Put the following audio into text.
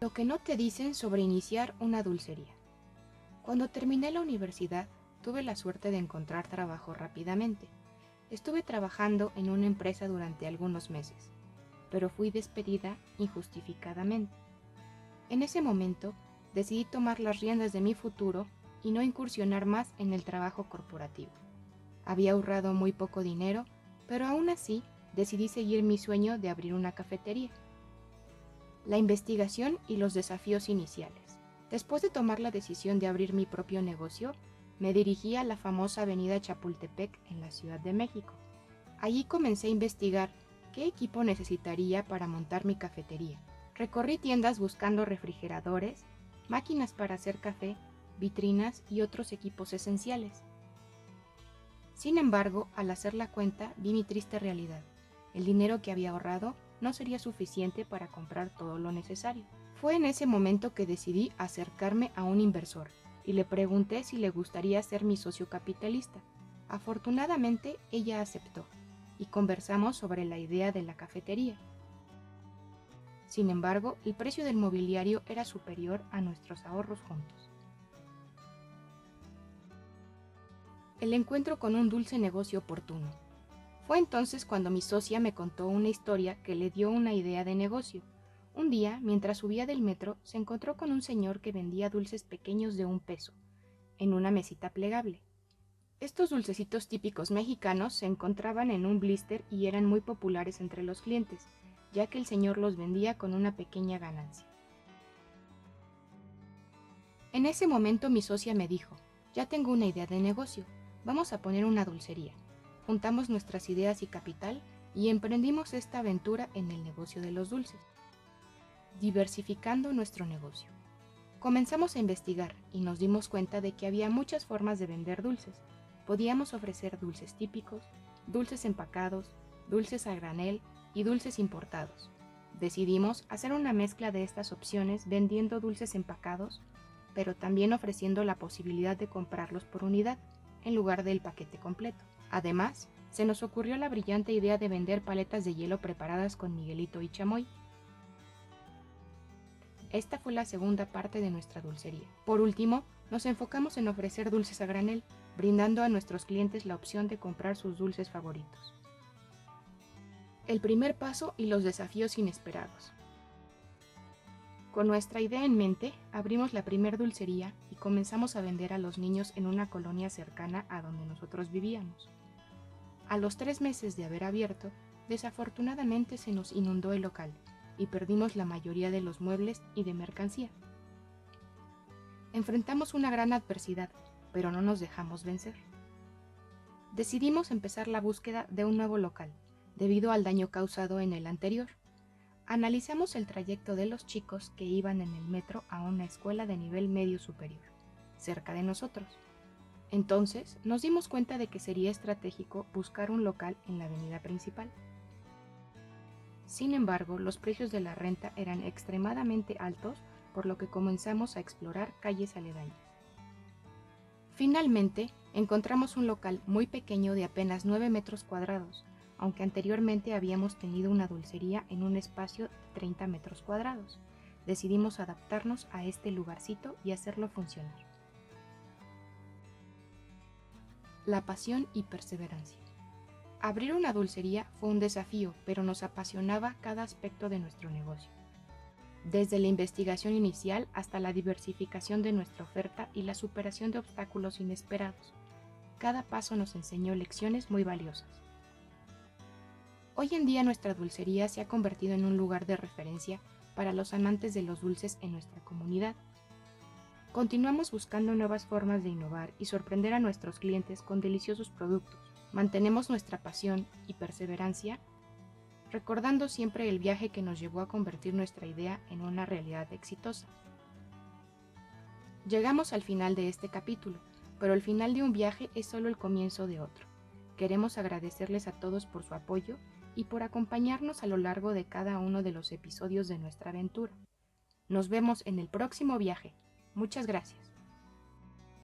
Lo que no te dicen sobre iniciar una dulcería. Cuando terminé la universidad, tuve la suerte de encontrar trabajo rápidamente. Estuve trabajando en una empresa durante algunos meses, pero fui despedida injustificadamente. En ese momento, decidí tomar las riendas de mi futuro y no incursionar más en el trabajo corporativo. Había ahorrado muy poco dinero, pero aún así decidí seguir mi sueño de abrir una cafetería. La investigación y los desafíos iniciales. Después de tomar la decisión de abrir mi propio negocio, me dirigí a la famosa avenida Chapultepec en la Ciudad de México. Allí comencé a investigar qué equipo necesitaría para montar mi cafetería. Recorrí tiendas buscando refrigeradores, máquinas para hacer café, vitrinas y otros equipos esenciales. Sin embargo, al hacer la cuenta, vi mi triste realidad. El dinero que había ahorrado no sería suficiente para comprar todo lo necesario. Fue en ese momento que decidí acercarme a un inversor y le pregunté si le gustaría ser mi socio capitalista. Afortunadamente, ella aceptó y conversamos sobre la idea de la cafetería. Sin embargo, el precio del mobiliario era superior a nuestros ahorros juntos. El encuentro con un dulce negocio oportuno. Fue entonces cuando mi socia me contó una historia que le dio una idea de negocio. Un día, mientras subía del metro, se encontró con un señor que vendía dulces pequeños de 1 peso, en una mesita plegable. Estos dulcecitos típicos mexicanos se encontraban en un blister y eran muy populares entre los clientes, ya que el señor los vendía con una pequeña ganancia. En ese momento mi socia me dijo, ya tengo una idea de negocio, vamos a poner una dulcería. Juntamos nuestras ideas y capital y emprendimos esta aventura en el negocio de los dulces, diversificando nuestro negocio. Comenzamos a investigar y nos dimos cuenta de que había muchas formas de vender dulces. Podíamos ofrecer dulces típicos, dulces empacados, dulces a granel y dulces importados. Decidimos hacer una mezcla de estas opciones vendiendo dulces empacados, pero también ofreciendo la posibilidad de comprarlos por unidad, en lugar del paquete completo. Además, se nos ocurrió la brillante idea de vender paletas de hielo preparadas con Miguelito y chamoy. Esta fue la segunda parte de nuestra dulcería. Por último, nos enfocamos en ofrecer dulces a granel, brindando a nuestros clientes la opción de comprar sus dulces favoritos. El primer paso y los desafíos inesperados. Con nuestra idea en mente, abrimos la primer dulcería y comenzamos a vender a los niños en una colonia cercana a donde nosotros vivíamos. A los 3 meses de haber abierto, desafortunadamente se nos inundó el local y perdimos la mayoría de los muebles y de mercancía. Enfrentamos una gran adversidad, pero no nos dejamos vencer. Decidimos empezar la búsqueda de un nuevo local, debido al daño causado en el anterior. Analizamos el trayecto de los chicos que iban en el metro a una escuela de nivel medio superior, cerca de nosotros. Entonces, nos dimos cuenta de que sería estratégico buscar un local en la avenida principal. Sin embargo, los precios de la renta eran extremadamente altos, por lo que comenzamos a explorar calles aledañas. Finalmente, encontramos un local muy pequeño de apenas 9 metros cuadrados, aunque anteriormente habíamos tenido una dulcería en un espacio de 30 metros cuadrados. Decidimos adaptarnos a este lugarcito y hacerlo funcionar. La pasión y perseverancia. Abrir una dulcería fue un desafío, pero nos apasionaba cada aspecto de nuestro negocio. Desde la investigación inicial hasta la diversificación de nuestra oferta y la superación de obstáculos inesperados. Cada paso nos enseñó lecciones muy valiosas. Hoy en día nuestra dulcería se ha convertido en un lugar de referencia para los amantes de los dulces en nuestra comunidad. Continuamos buscando nuevas formas de innovar y sorprender a nuestros clientes con deliciosos productos. Mantenemos nuestra pasión y perseverancia, recordando siempre el viaje que nos llevó a convertir nuestra idea en una realidad exitosa. Llegamos al final de este capítulo, pero el final de un viaje es solo el comienzo de otro. Queremos agradecerles a todos por su apoyo y por acompañarnos a lo largo de cada uno de los episodios de nuestra aventura. Nos vemos en el próximo viaje. Muchas gracias.